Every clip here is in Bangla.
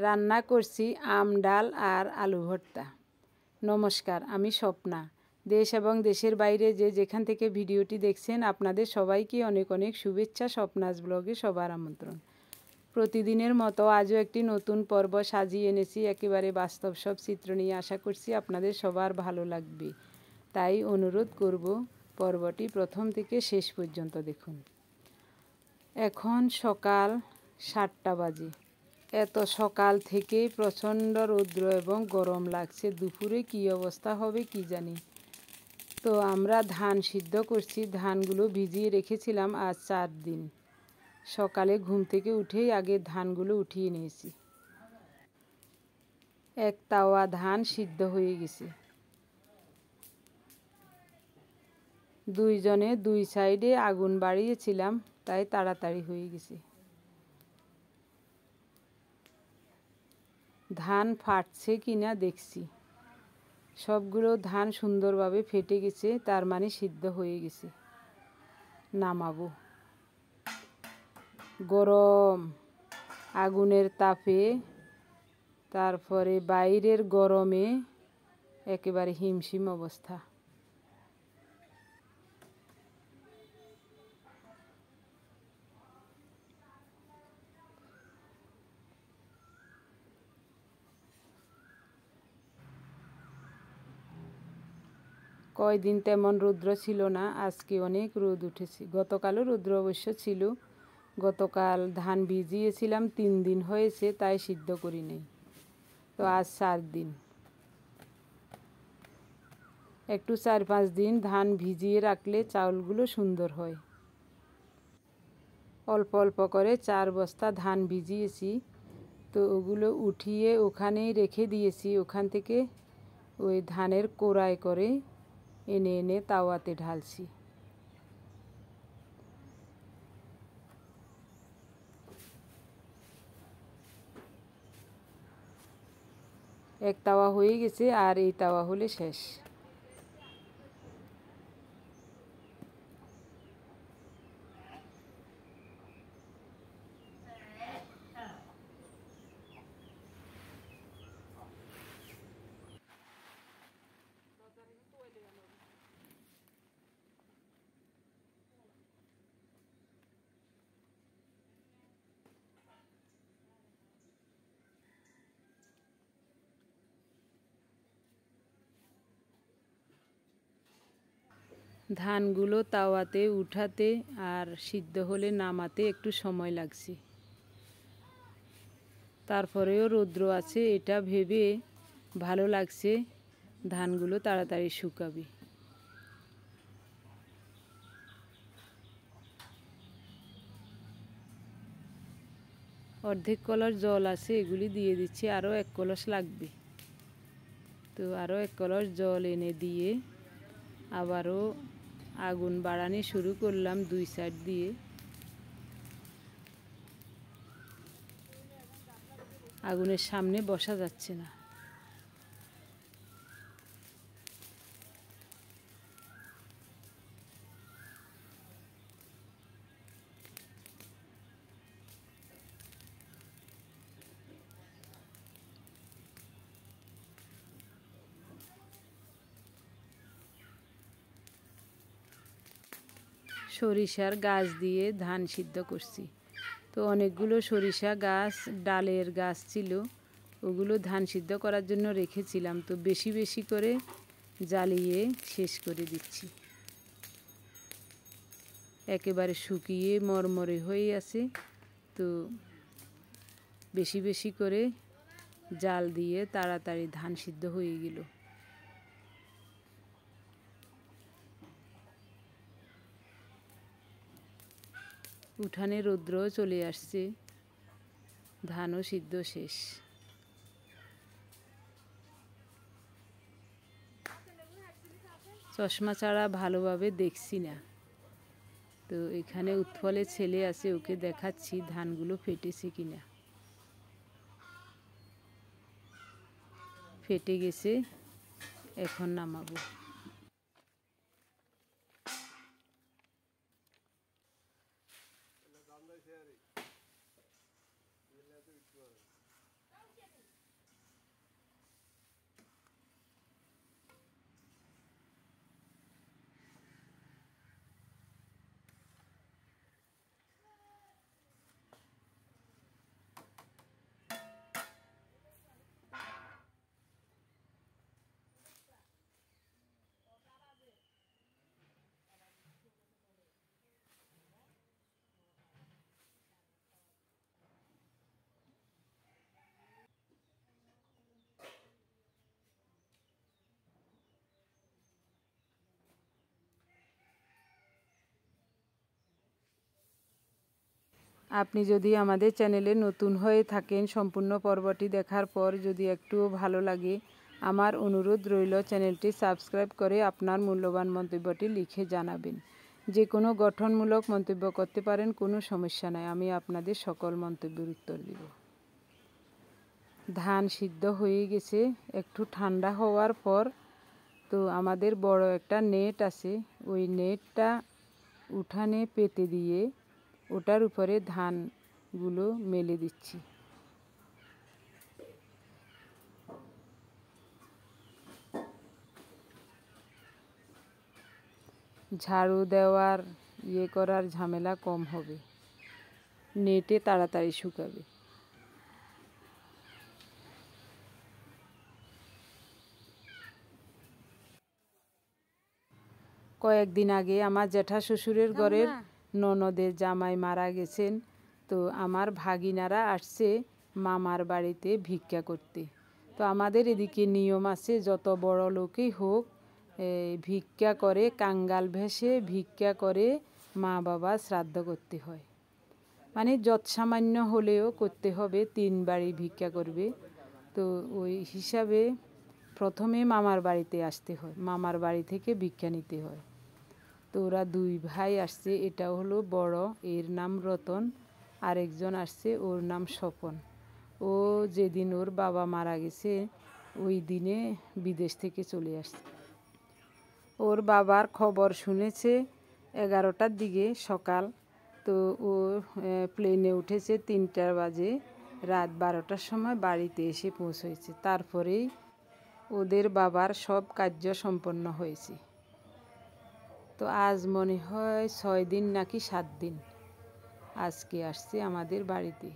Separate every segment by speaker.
Speaker 1: রান্না করছি আম ডাল আর আলু ভর্তা। নমস্কার, আমি স্বপ্না। দেশ এবং দেশের বাইরে যে যেখান থেকে ভিডিওটি দেখছেন আপনাদের সবাইকে অনেক অনেক শুভেচ্ছা। স্বপ্নাস ব্লগে সবার আমন্ত্রণ। প্রতিদিনের মতো আজও একটি নতুন পর্ব সাজিয়ে এনেছি একেবারে বাস্তব সব চিত্র নিয়ে। আশা করছি আপনাদের সবার ভালো লাগবে, তাই অনুরোধ করব পর্বটি প্রথম থেকে শেষ পর্যন্ত দেখুন। এখন সকাল 7টা বাজে। এত সকাল থেকেই প্রচণ্ড রৌদ্র এবং গরম লাগছে। দুপুরে কী অবস্থা হবে কি জানি। তো আমরা ধান সিদ্ধ করছি। ধানগুলো ভিজিয়ে রেখেছিলাম আজ 4 দিন। সকালে ঘুম থেকে উঠেই আগে ধানগুলো উঠিয়ে নিয়েছি। এক তাওয়া ধান সিদ্ধ হয়ে গেছে। দুইজনে দুই সাইডে আগুন বাড়িয়েছিলাম, তাই তাড়াতাড়ি হয়ে গেছে। ধান ফাটছে কিনা দেখছি। সবগুলো ধান সুন্দরভাবে ফেটে গেছে, তার মানে সিদ্ধ হয়ে গেছে। নামাবো। গরম আগুনের তাপে, তারপরে বাইরের গরমে একেবারে হিমশিম অবস্থা। কয়দিন তেমন রৌদ্র ছিল না, আজকে অনেক রোদ উঠেছে। গতকালও রৌদ্র অবশ্য ছিল। গতকাল ধান ভিজিয়েছিলাম, 3 দিন হয়েছে, তাই সিদ্ধ করি নাই। তো আজ 4 দিন। একটু 4-5 দিন ধান ভিজিয়ে রাখলে চাউলগুলো সুন্দর হয়। অল্প অল্প করে 4 বস্তা ধান ভিজিয়েছি, তো ওগুলো উঠিয়ে ওখানেই রেখে দিয়েছি। ওখান থেকে ওই ধানের কোড়ায় করে এনে এনে তাওয়াতে ঢালছি। এক তাওয়া হয়ে গেছে, আর এই তাওয়া হলে শেষ। ধানগুলো তাওয়াতে উঠাতে আর সিদ্ধ হলে নামাতে একটু সময় লাগছে। তারপরেও রৌদ্র আছে, এটা ভেবে ভালো লাগছে। ধানগুলো তাড়াতাড়ি শুকাবে। অর্ধেক কলস জল আছে, এগুলি দিয়ে দিচ্ছি। আরও 1 কলস লাগবে। তো আরও 1 কলস জল এনে দিয়ে আবারও আগুন বাড়ানি শুরু করলাম 2 সাইড দিয়ে। আগুনের সামনে বসা যাচ্ছে না। সরিষার গাছ দিয়ে ধান সিদ্ধ করছি। তো অনেকগুলো সরিষা গাছ, ডালের গাছ ছিল, ওগুলো ধান সিদ্ধ করার জন্য রেখেছিলাম। তো বেশি বেশি করে জ্বালিয়ে শেষ করে দিচ্ছি। একেবারে শুকিয়ে মরমরে হয়ে আছে, তো বেশি বেশি করে জাল দিয়ে তাড়াতাড়ি ধান সিদ্ধ হয়ে গেল। উঠানে রৌদ্র চলে আসছে, ধানও সিদ্ধ শেষ। চশমা ছাড়া ভালোভাবে দেখছি না। তো এখানে উৎফলের ছেলে আছে, ওকে দেখাচ্ছি ধানগুলো ফেটেছে কিনা। ফেটে গেছে, এখন নামাবো। আপনি যদি আমাদের চ্যানেলে নতুন হয়ে থাকেন, সম্পূর্ণ পর্বটি দেখার পর যদি একটুও ভালো লাগে, আমার অনুরোধ রইল চ্যানেলটি সাবস্ক্রাইব করে আপনার মূল্যবান মন্তব্যটি লিখে জানাবেন। যে কোনো গঠনমূলক মন্তব্য করতে পারেন, কোনো সমস্যা নাই, আমি আপনাদের সকল মন্তব্যের উত্তর দিব। ধান সিদ্ধ হয়ে গেছে, একটু ঠান্ডা হওয়ার পর তো আমাদের বড় একটা নেট আছে, ওই নেটটা উঠানে পেতে দিয়ে ওটার উপরে ধানগুলো মেলে দিচ্ছি। ঝাড়ু দেওয়ার করার ঝামেলা কম হবে, নেটে তাড়াতাড়ি শুকাবে। কয়েকদিন আগে আমার জ্যাঠা শ্বশুরের ঘরের ননদের জামাই মারা গেছেন, তো আমার ভাগিনারা আসছে মামার বাড়িতে ভিক্ষা করতে। তো আমাদের এদিকে নিয়ম আছে, যত বড় লোকই হোক ভিক্ষা করে, কাঙ্গাল ভেসে ভিক্ষা করে মা বাবা শ্রাদ্ধ করতে হয়। মানে যৎসামান্য হলেও করতে হবে, 3 বাড়ি ভিক্ষা করবে। তো ওই হিসাবে প্রথমে মামার বাড়িতে আসতে হয়, মামার বাড়ি থেকে ভিক্ষা নিতে হয়। তো ওরা 2 ভাই আসছে, এটা হলো বড়, এর নাম রতন, আরেকজন আসছে, ওর নাম স্বপন। ও যেদিন ওর বাবা মারা গেছে ওই দিনে বিদেশ থেকে চলে আসছে। ওর বাবার খবর শুনেছে 11টার দিকে সকাল, তো ও প্লেনে উঠেছে 3টা বাজে, রাত 12টার সময় বাড়িতে এসে পৌঁছেছে। তারপরেই ওদের বাবার সব কার্য সম্পন্ন হয়েছে। তো আজ মনে হয় 6 দিন নাকি 7 দিন আজকে আসছে আমাদের বাড়িতে।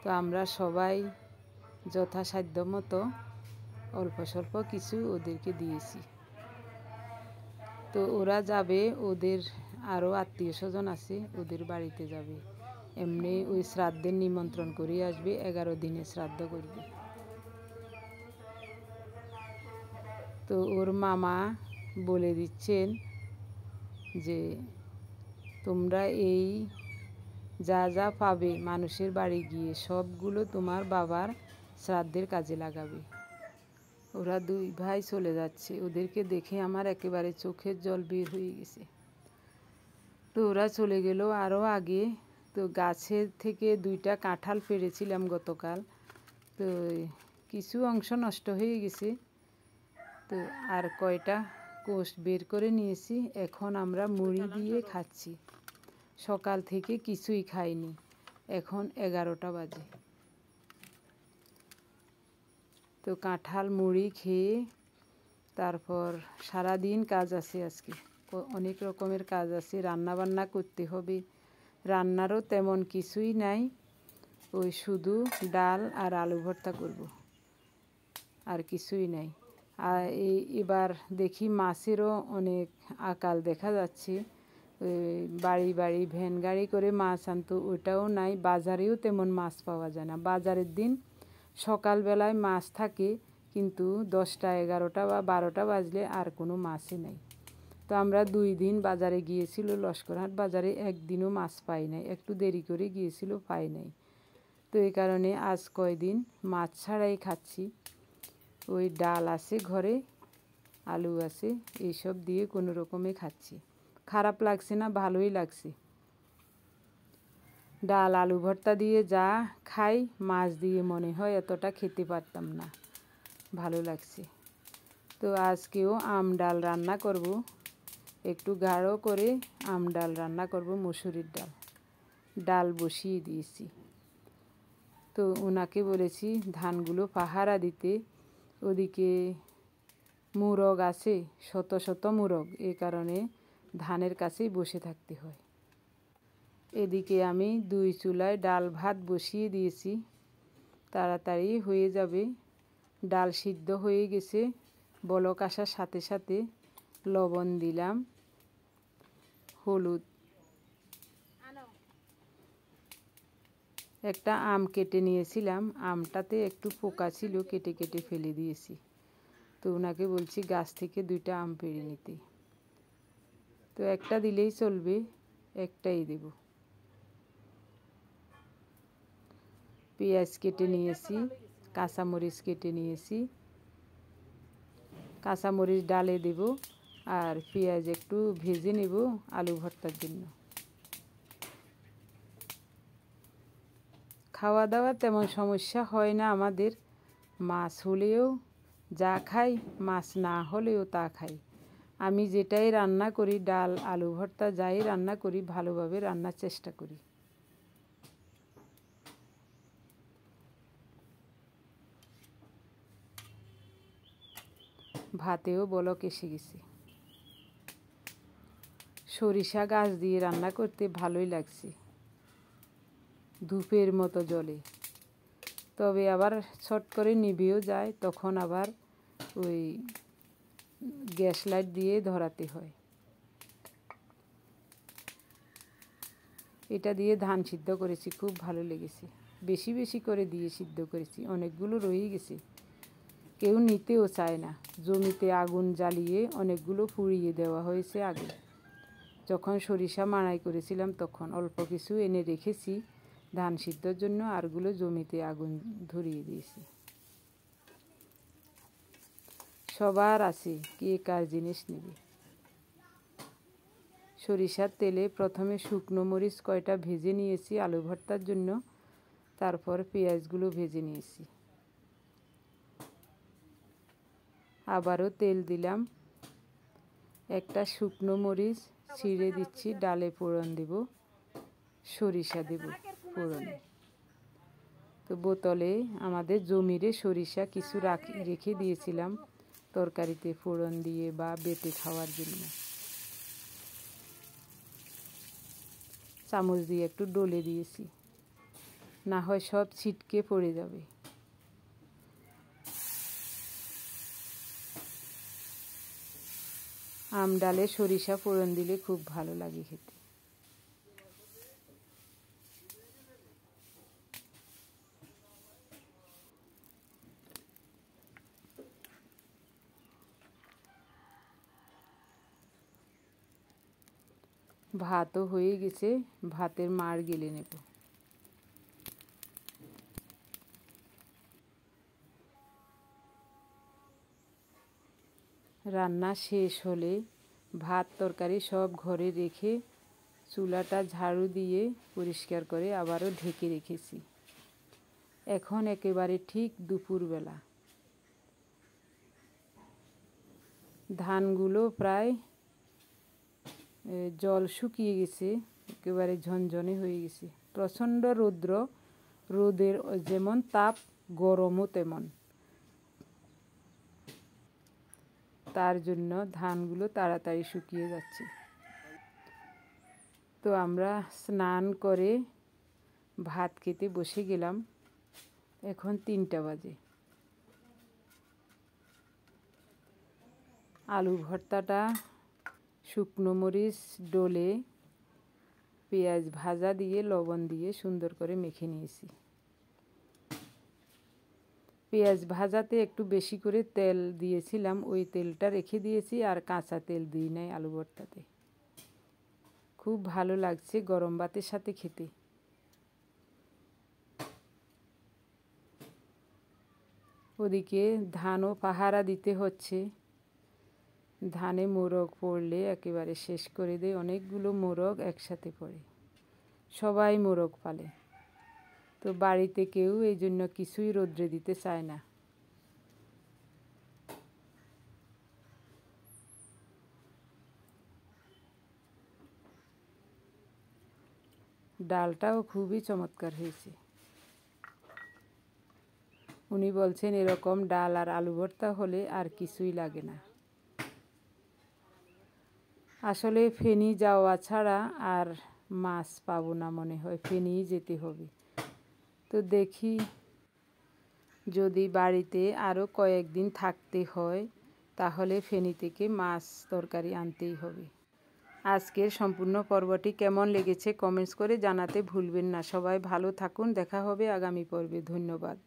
Speaker 1: তো আমরা সবাই যথাসাধ্য মতো অল্প স্বল্প কিছু ওদেরকে দিয়েছি। তো ওরা যাবে, ওদের আরও আত্মীয় স্বজন আছে, ওদের বাড়িতে যাবে। এমনি ওই শ্রাদ্ধের নিমন্ত্রণ করে আসবে, 11 দিনে শ্রাদ্ধ করবে। তো ওর মামা বলে দিচ্ছেন যে তোমরা এই যা যা পাবে মানুষের বাড়ি গিয়ে সবগুলো তোমার বাবার শ্রাদ্ধের কাজে লাগাবে। ওরা 2 ভাই চলে যাচ্ছে, ওদেরকে দেখে আমার একেবারে চোখের জল বের হয়ে গেছে। তো ওরা চলে গেল আরও আগে। তো গাছের থেকে 2টা কাঁঠাল পেড়েছিলাম গতকাল, তো কিছু অংশ নষ্ট হয়ে গেছে, তো আর কয়টা কোষ বের করে নিয়েছি, এখন আমরা মুড়ি দিয়ে খাচ্ছি। সকাল থেকে কিছুই খাইনি, এখন 11টা বাজে। তো কাঁঠাল মুড়ি খেয়ে তারপর সারাদিন কাজ আছে, আজকে অনেক রকমের কাজ আছে, রান্না বান্না করতে হবে। রান্নারও তেমন কিছুই নাই, ওই শুধু ডাল আর আলু ভর্তা করব, আর কিছুই নাই। আর এবার দেখি মাছেরও অনেক আকাল দেখা যাচ্ছে, বাড়ি বাড়ি ভ্যান গাড়ি করে মাছ আনতো, ওটাও নাই। বাজারেও তেমন মাছ পাওয়া যায় না। বাজারের দিন সকালবেলায় মাছ থাকে, কিন্তু 10টা 11টা বা 12টা বাজলে আর কোনো মাছই নেই। তো আমরা 2 দিন বাজারে গিয়েছিল, লস্করহাট বাজারে, একদিনও মাছ পাই নাই, একটু দেরি করে গিয়েছিল, পাই নাই। তো এই কারণে আজ কয়দিন মাছ ছাড়াই খাচ্ছি। ওই ডাল আছে ঘরে, আলু আছে, এইসব দিয়ে কোনো রকমে খাচ্ছি। খারাপ লাগছে না, ভালোই লাগছে। ডাল আলু ভর্তা দিয়ে যা খাই, মাছ দিয়ে মনে হয় এতটা খেতে পারতাম না, ভালো লাগছে। তো আজকেও আম ডাল রান্না করব, একটু গাঢ় করে আম ডাল রান্না করব, মসুরির ডাল। ডাল বসিয়ে দিয়েছি। তো ওনাকে বলেছি ধানগুলো পাহারা দিতে, ওদিকে মুরগ আছে, শত শত মুরগ, এই কারণে ধানের কাছেই বসে থাকতে হয়। এদিকে আমি 2 চুলায় ডাল ভাত বসিয়ে দিয়েছি, তাড়াতাড়ি হয়ে যাবে। ডাল সিদ্ধ হয়ে গেছে, বলক আসার সাথে সাথে লবণ দিলাম, হলুদ। একটা আম কেটে নিয়েছিলাম, আমটাতে একটু পোকা ছিল, কেটে কেটে ফেলে দিয়েছি। তো ওনাকে বলছি গাছ থেকে 2টা আম পেড়ে নিতে। তো একটা দিলেই চলবে, একটাই দেব। পেঁয়াজ কেটে নিয়েছি, কাঁচামরিচ কেটে নিয়েছি। কাঁচামরিচ ডালে দেব আর পেঁয়াজ একটু ভেজে নেব আলু ভর্তার জন্য। খাওয়া দাওয়া তেমন সমস্যা হয় না আমাদের, মাছ হলেও যা খাই, মাছ না হলেও তা খাই। আমি যেটাই রান্না করি, ডাল আলু ভর্তা যাই রান্না করি, ভালোভাবে রান্নার চেষ্টা করি। ভাতেও বলক এসে গেছে। সরিষা গাছ দিয়ে রান্না করতে ভালোই লাগছে, ধূপের মতো জ্বলে। তবে আবার ছট করে নিভেও যায়, তখন আবার ওই গ্যাস লাইট দিয়ে ধরাতে হয়। এটা দিয়ে ধান সিদ্ধ করেছি, খুব ভালো লেগেছে। বেশি বেশি করে দিয়ে সিদ্ধ করেছি, অনেকগুলো রয়ে গেছে, কেউ নিতেও চায় না। জমিতে আগুন জ্বালিয়ে অনেকগুলো পুড়িয়ে দেওয়া হয়েছে আগে। যখন সরিষা মাড়াই করেছিলাম তখন অল্প কিছু এনে রেখেছি ধান সিদ্ধর জন্য, আরগুলো জমিতে আগুন ধরিয়ে দিয়েছি। সবার আছে, কে কার জিনিস নেবে। সরিষার তেলে প্রথমে শুকনো মরিচ কয়টা ভেজে নিয়েছি আলু ভর্তার জন্য, তারপর পেঁয়াজগুলো ভেজে নিয়েছি। আবারও তেল দিলাম, একটা শুকনো মরিচ ছিঁড়ে দিচ্ছি, ডালে ফোড়ন দেব, সরিষা দেব ফোড়নে। তো বোতলে আমাদের জমিরে সরিষা কিছু রেখে দিয়েছিলাম তরকারিতে ফোড়ন দিয়ে বা বেটে খাওয়ার জন্য। চামচ দিয়ে একটু ডলে দিয়েছি, না হয় সব ছিটকে পড়ে যাবে। আম ডালে সরিষা ফোড়ন দিলে খুব ভালো লাগে খেতে। ভাতও হয়ে গেছে, ভাতের মাড় গেলে নেব। রান্না শেষ হলে ভাত তরকারি সব ঘরে রেখে চুলাটা ঝাড়ু দিয়ে পরিষ্কার করে আবারও ঢেকে রেখেছি। এখন একেবারে ঠিক দুপুরবেলা। ধানগুলো প্রায় জল শুকিয়ে গেছে, একেবারে ঝনঝনে হয়ে গেছে। প্রচণ্ড রোদের যেমন তাপ, গরমও তেমন। তার জন্য ধানগুলো তাড়াতাড়ি শুকিয়ে যাচ্ছে। তো আমরা স্নান করে ভাত খেতে বসে গেলাম। এখন 3টা বাজে। আলু ভর্তাটা শুকনো মরিচ ডলে পেঁয়াজ ভাজা দিয়ে লবণ দিয়ে সুন্দর করে মেখে নিয়েছি। পেঁয়াজ ভাজাতে একটু বেশি করে তেল দিয়েছিলাম, ওই তেলটা রেখে দিয়েছি, আর কাঁচা তেল দিই নাই আলু ভর্তাতে। খুব ভালো লাগছে গরম ভাতের সাথে খেতে। ওদিকে ধানও পাহারা দিতে হচ্ছে। ধানে মোরগ পড়লে একেবারে শেষ করে দেয়, অনেকগুলো মোরগ একসাথে পড়ে, সবাই মোরগ পালে। তো বাড়িতে কেউ এই জন্য কিছুই রোদ্রে দিতে চায় না। ডালটাও খুবই চমৎকার হয়েছে। উনি বলছেন এরকম ডাল আর আলু ভর্তা হলে আর কিছুই লাগে না। আসলে ফেনী যাওয়া ছাড়া আর মাছ পাবো না মনে হয়, ফেনীই যেতে হবে। তো দেখি, যদি বাড়িতে আরও কয়েকদিন থাকতে হয় তাহলে ফেনী থেকে মাছ তরকারি আনতেই হবে। আজকের সম্পূর্ণ পর্বটি কেমন লেগেছে কমেন্টস করে জানাতে ভুলবেন না। সবাই ভালো থাকুন, দেখা হবে আগামী পর্বে। ধন্যবাদ।